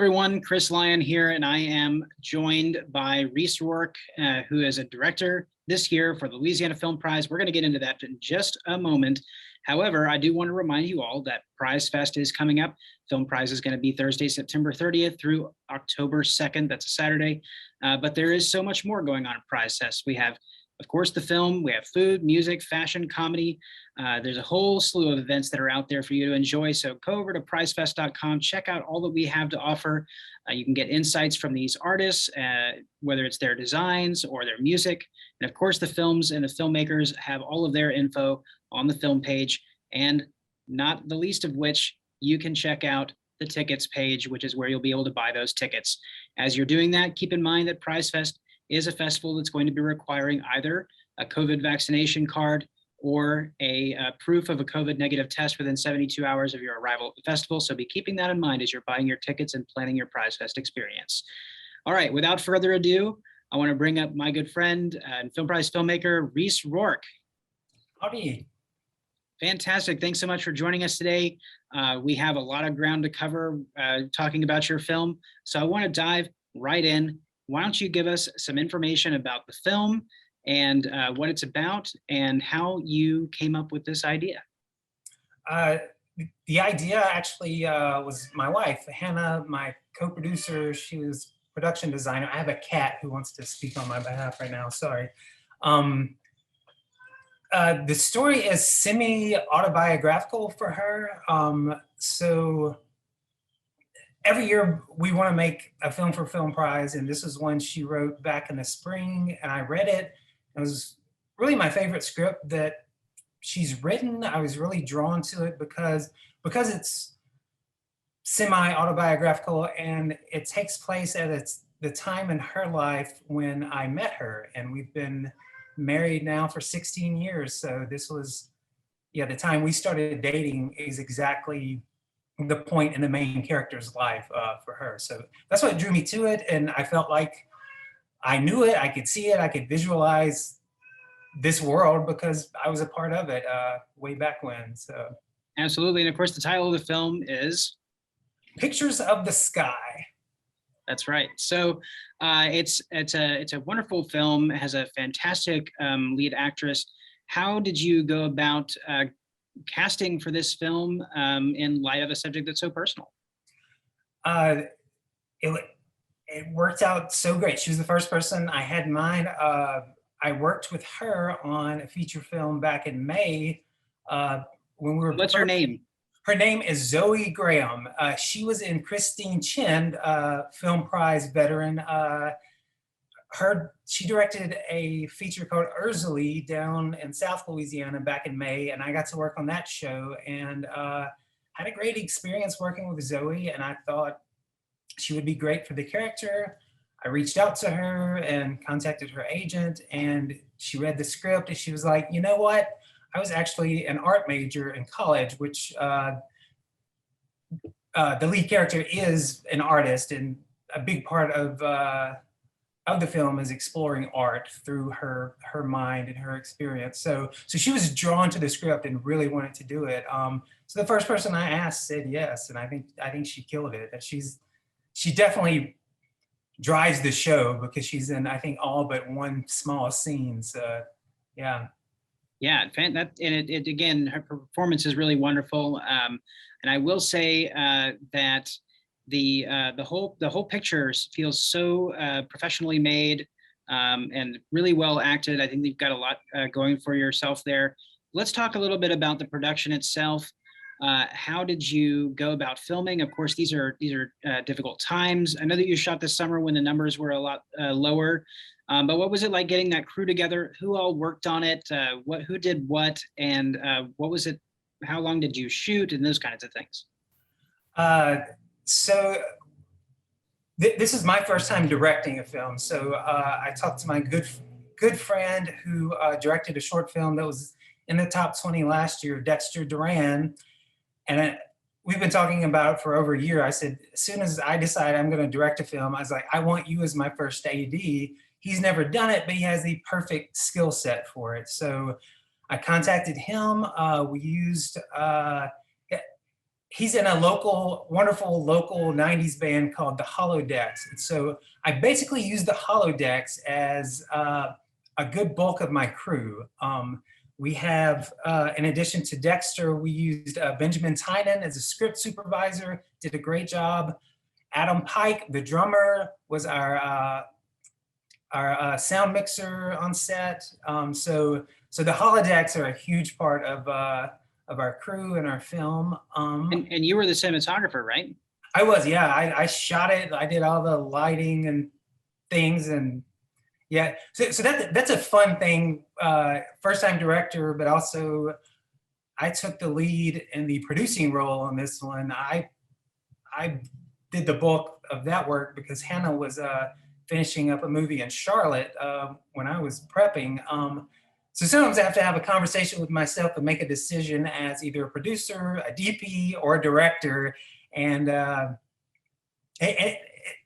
everyone, Chris Lyon here, and I am joined by Reece Roark, who is a director this year for the Louisiana Film Prize. We're going to get into that in just a moment. However, I do want to remind you all that Prize Fest is coming up. Film Prize is going to be Thursday, September 30th through October 2nd. That's a Saturday. But there is so much more going on at Prize Fest. We have, of course, the film, we have food, music, fashion, comedy. There's a whole slew of events that are out there for you to enjoy. So go over to prizefest.com, check out all that we have to offer. You can get insights from these artists, whether it's their designs or their music. And of course, the films and the filmmakers have all of their info on the film page, and not the least of which, you can check out the tickets page, which is where you'll be able to buy those tickets. As you're doing that, keep in mind that Prize Fest is a festival that's going to be requiring either a COVID vaccination card or a proof of a COVID negative test within 72 hours of your arrival at the festival. So be keeping that in mind as you're buying your tickets and planning your Prize Fest experience. All right, without further ado, I want to bring up my good friend and Film Prize filmmaker, Reece Roark. Howdy. Fantastic. Thanks so much for joining us today. We have a lot of ground to cover talking about your film. So I want to dive right in. Why don't you give us some information about the film and what it's about and how you came up with this idea? The idea actually was my wife, Hannah, my co-producer. She was production designer. I have a cat who wants to speak on my behalf right now, sorry. The story is semi-autobiographical for her. So every year we want to make a film for Film Prize, and this is one she wrote back in the spring, and I read it. It was really my favorite script that she's written. I was really drawn to it because it's semi-autobiographical, and it takes place at the time in her life when I met her, and we've been married now for 16 years. So this was, the time we started dating is exactly the point in the main character's life for her. So that's what drew me to it. And I felt like I knew it, I could see it, I could visualize this world because I was a part of it way back when. So Absolutely. And of course, the title of the film is Pictures of the Sky. That's right. So it's a wonderful film. It has a fantastic lead actress. How did you go about casting for this film in light of a subject that's so personal? It worked out so great. She was the first person I had in mind. I worked with her on a feature film back in May when we were. What's her name? Her name is Zoe Graham. She was in Christine Chin, Film Prize veteran. She directed a feature called Urzuli down in South Louisiana back in May, and I got to work on that show and had a great experience working with Zoe, and I thought she would be great for the character. I reached out to her and contacted her agent, and she read the script, and she was like, you know what? I was actually an art major in college, which the lead character is an artist, and a big part of the film is exploring art through her mind and her experience. So she was drawn to the script and really wanted to do it. So the first person I asked said yes, and I think she killed it. She definitely drives the show because she's in, I think, all but one small scene. So yeah. Yeah, it again, her performance is really wonderful, and I will say that the whole picture feels so professionally made and really well acted. I think you've got a lot going for yourself there. Let's talk a little bit about the production itself. How did you go about filming? Of course, these are difficult times. I know that you shot this summer when the numbers were a lot lower. But what was it like getting that crew together? Who all worked on it? Who did what? And what was it? How long did you shoot? And those kinds of things. So this is my first time directing a film. So I talked to my good friend who directed a short film that was in the top 20 last year, Dexter Duran. And we've been talking about it for over a year. I said, as soon as I decide I'm going to direct a film, I was like, I want you as my first AD. He's never done it, but he has the perfect skill set for it. So I contacted him. We used he's in a wonderful local 90s band called the Holodecks. And so I basically use the Holodecks as a good bulk of my crew. We have, in addition to Dexter, we used Benjamin Tynan as a script supervisor, did a great job. Adam Pike, the drummer, was our sound mixer on set. So the holodecks are a huge part of our crew and our film. And you were the cinematographer, right? I was, yeah. I shot it. I did all the lighting and things, and yeah. So that's a fun thing. First time director, but also I took the lead in the producing role on this one. I did the bulk of that work because Hannah was finishing up a movie in Charlotte when I was prepping. So sometimes I have to have a conversation with myself and make a decision as either a producer, a DP, or a director. And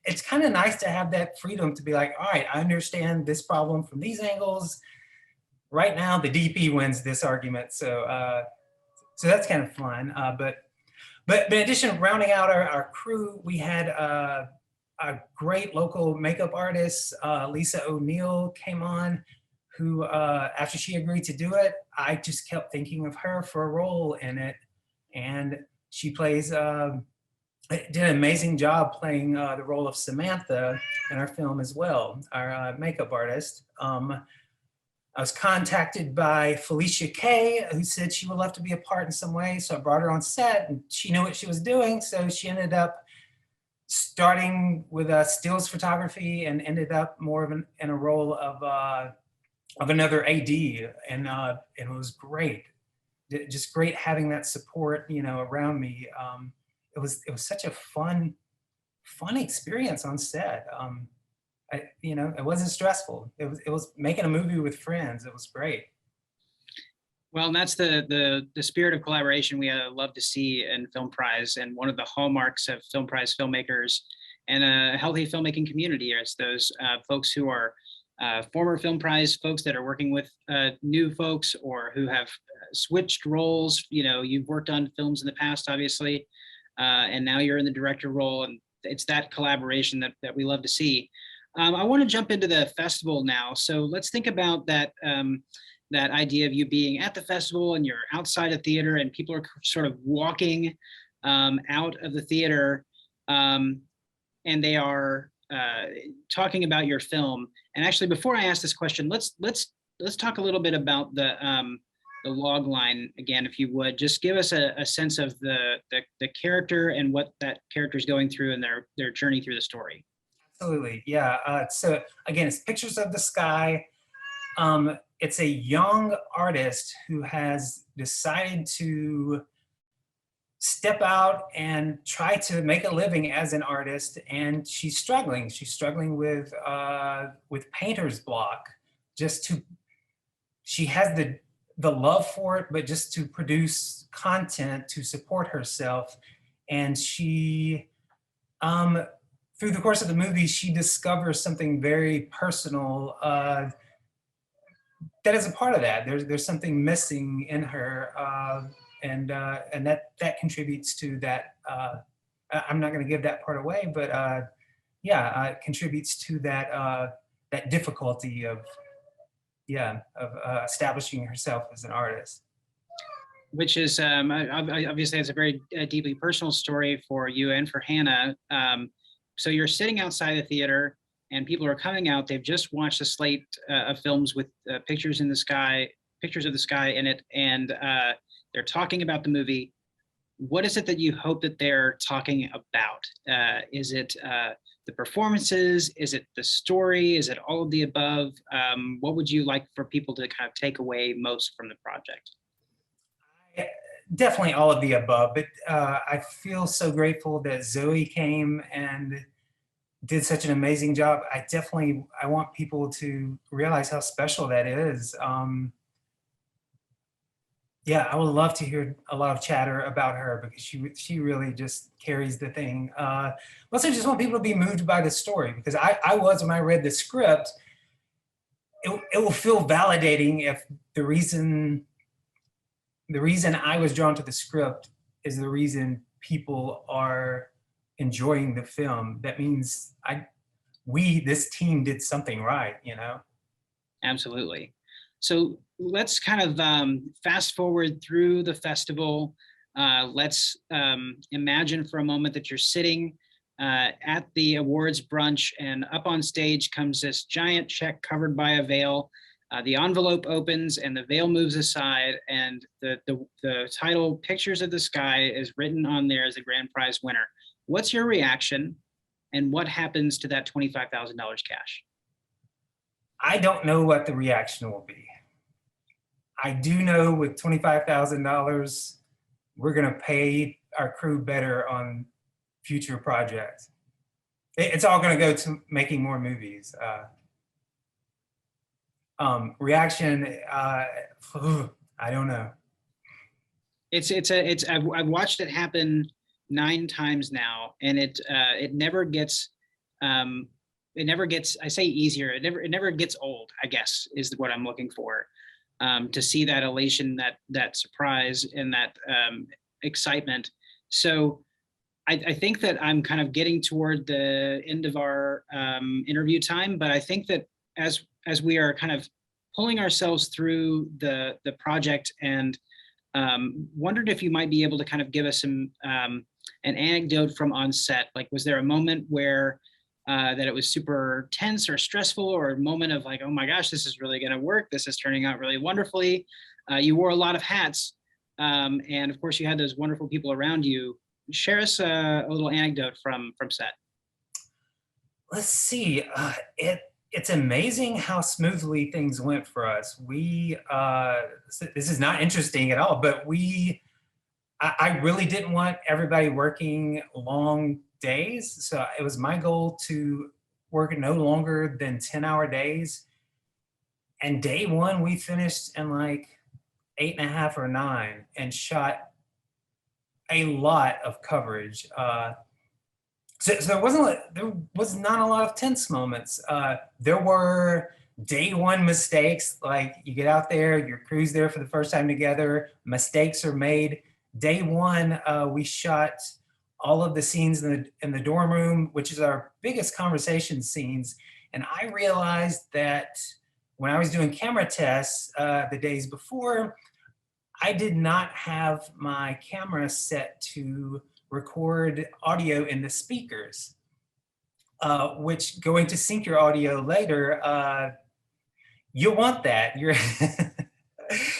it's kind of nice to have that freedom to be like, all right, I understand this problem from these angles. Right now, the DP wins this argument. So that's kind of fun. But in addition, rounding out our crew, we had a great local makeup artist, Lisa O'Neill, came on, who, after she agreed to do it, I just kept thinking of her for a role in it. And she did an amazing job playing the role of Samantha in our film as well, our makeup artist. I was contacted by Felicia Kay, who said she would love to be a part in some way. So I brought her on set, and she knew what she was doing. So she ended up starting with stills photography and ended up more of in a role of another AD, and it was great. Just great having that support, around me. It was such a fun experience on set. It wasn't stressful. It was making a movie with friends. It was great. Well, and that's the spirit of collaboration we love to see in Film Prize, and one of the hallmarks of Film Prize filmmakers and a healthy filmmaking community is those folks who are former Film Prize folks that are working with new folks or who have switched roles. You've worked on films in the past, obviously, and now you're in the director role, and it's that collaboration that we love to see. I want to jump into the festival now. So let's think about that that idea of you being at the festival and you're outside a theater and people are sort of walking out of the theater and they are talking about your film. And actually, before I ask this question, let's talk a little bit about the log line again, if you would. Just give us a sense of the character and what that character is going through and their journey through the story. Absolutely, yeah. So again, it's pictures of the sky. It's a young artist who has decided to step out and try to make a living as an artist, and she's struggling. She's struggling with painter's block. She has the love for it, but just to produce content to support herself. And she, through the course of the movie, she discovers something very personal that is a part of that. There's something missing in her, and that contributes to that. I'm not going to give that part away, but it contributes to that difficulty of establishing herself as an artist. Which is obviously it's a very deeply personal story for you and for Hannah. So you're sitting outside the theater and people are coming out. They've just watched a slate of films with pictures of the sky in it, and they're talking about the movie. What is it that you hope that they're talking about? Is it the performances? Is it the story? Is it all of the above? What would you like for people to kind of take away most from the project? Definitely all of the above, but I feel so grateful that Zoe came and did such an amazing job. I want people to realize how special that is. I would love to hear a lot of chatter about her because she really just carries the thing. Also, just want people to be moved by the story, because I was, when I read the script, it will feel validating if the reason I was drawn to the script is the reason people are enjoying the film, that means this team did something right, you know? Absolutely. So let's kind of fast forward through the festival. Let's imagine for a moment that you're sitting at the awards brunch, and up on stage comes this giant check covered by a veil. The envelope opens and the veil moves aside, and the title "Pictures of the Sky" is written on there as the grand prize winner. What's your reaction, and what happens to that $25,000 cash? I don't know what the reaction will be. I do know with $25,000, we're gonna pay our crew better on future projects. It's all gonna go to making more movies. Reaction, I don't know. I've watched it happen 9 times now, and it never gets I say easier. It never gets old, I guess, is what I'm looking for. To see that elation, that surprise, and that excitement. So I think that I'm kind of getting toward the end of our interview time, but I think that as we are kind of pulling ourselves through the project, and wondered if you might be able to kind of give us an anecdote from on set. Like, was there a moment where that it was super tense or stressful, or a moment of like, oh my gosh, this is really going to work, this is turning out really wonderfully? You wore a lot of hats, and of course you had those wonderful people around you. Share us a little anecdote from set. Let's see. It's amazing how smoothly things went for us. This is not interesting at all, but I really didn't want everybody working long days. So it was my goal to work no longer than 10-hour days. And day one, we finished in like 8.5 or 9 and shot a lot of coverage. So there was not a lot of tense moments. There were day one mistakes, like you get out there, your crew's there for the first time together, mistakes are made. Day one, we shot all of the scenes in the dorm room, which is our biggest conversation scenes. And I realized that when I was doing camera tests the days before, I did not have my camera set to record audio in the speakers, which going to sync your audio later, you want that.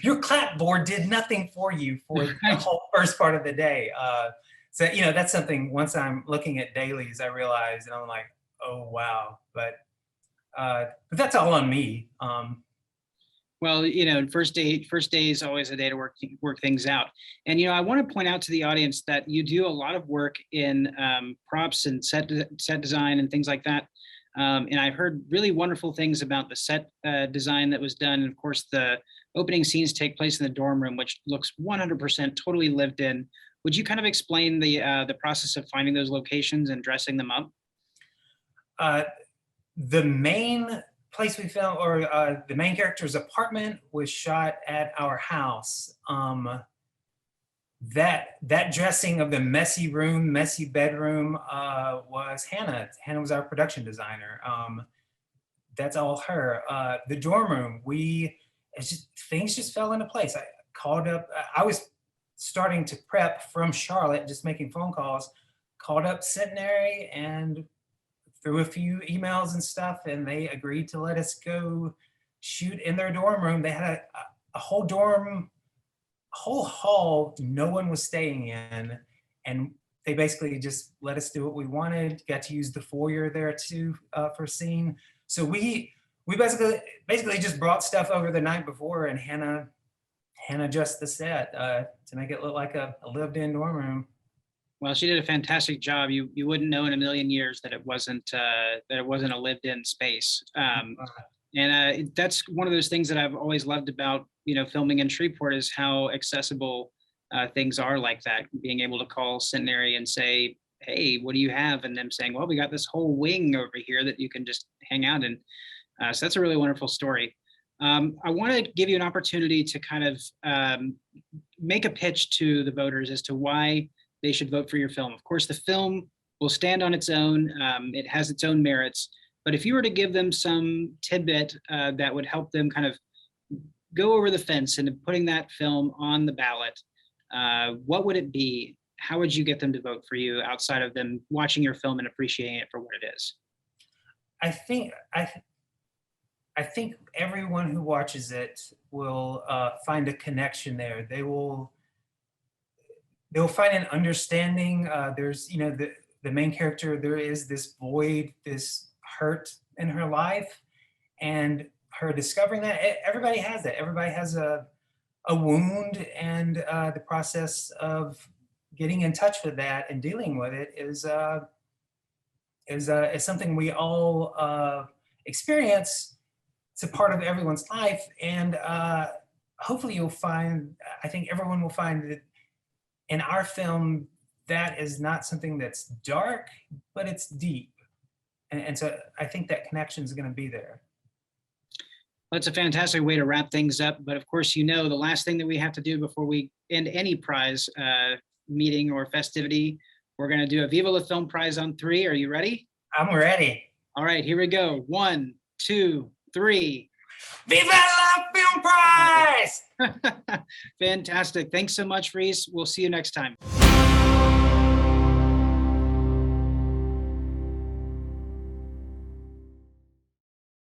Your clapboard did nothing for you for the whole first part of the day. So, that's something, once I'm looking at dailies, I realize, and I'm like, oh, wow. But that's all on me. Well, first day is always a day to work things out. And I want to point out to the audience that you do a lot of work in props and set design and things like that. And I've heard really wonderful things about the set design that was done. And of course, the opening scenes take place in the dorm room, which looks 100% totally lived in. Would you kind of explain the process of finding those locations and dressing them up? The main place we filmed, or the main character's apartment, was shot at our house. That dressing of the messy room, messy bedroom, was Hannah. Hannah was our production designer. That's all her. The dorm room, things just fell into place. I called up, I was starting to prep from Charlotte, just making phone calls, called up Centenary and through a few emails and stuff, and they agreed to let us go shoot in their dorm room. They had a whole dorm, whole hall no one was staying in, and they basically just let us do what we wanted. Got to use the foyer there too for scene. So we basically just brought stuff over the night before, and Hannah dressed the set to make it look like a lived-in dorm room. Well, she did a fantastic job. You wouldn't know in a million years that it wasn't a lived-in space. And that's one of those things that I've always loved about filming in Shreveport, is how accessible things are like that. Being able to call Centenary and say, "Hey, what do you have?" and them saying, "Well, we got this whole wing over here that you can just hang out in." So that's a really wonderful story. I want to give you an opportunity to kind of make a pitch to the voters as to why they should vote for your film. Of course, the film will stand on its own. It has its own merits. But if you were to give them some tidbit that would help them kind of go over the fence into putting that film on the ballot, what would it be? How would you get them to vote for you outside of them watching your film and appreciating it for what it is? I think everyone who watches it will find a connection there. They'll find an understanding. There's, the main character, there is this void, this hurt in her life, and her discovering that everybody has that. Everybody has a wound, and the process of getting in touch with that and dealing with it is something we all experience. It's a part of everyone's life, and hopefully I think everyone will find that in our film, that is not something that's dark, but it's deep. And so I think that connection is going to be there. That's a fantastic way to wrap things up. But of course, the last thing that we have to do before we end any prize meeting or festivity, we're going to do a Viva la Film Prize on 3. Are you ready? I'm ready. All right, here we go. 1, 2, 3. Viva la Film Prize! Fantastic. Thanks so much, Reese. We'll see you next time.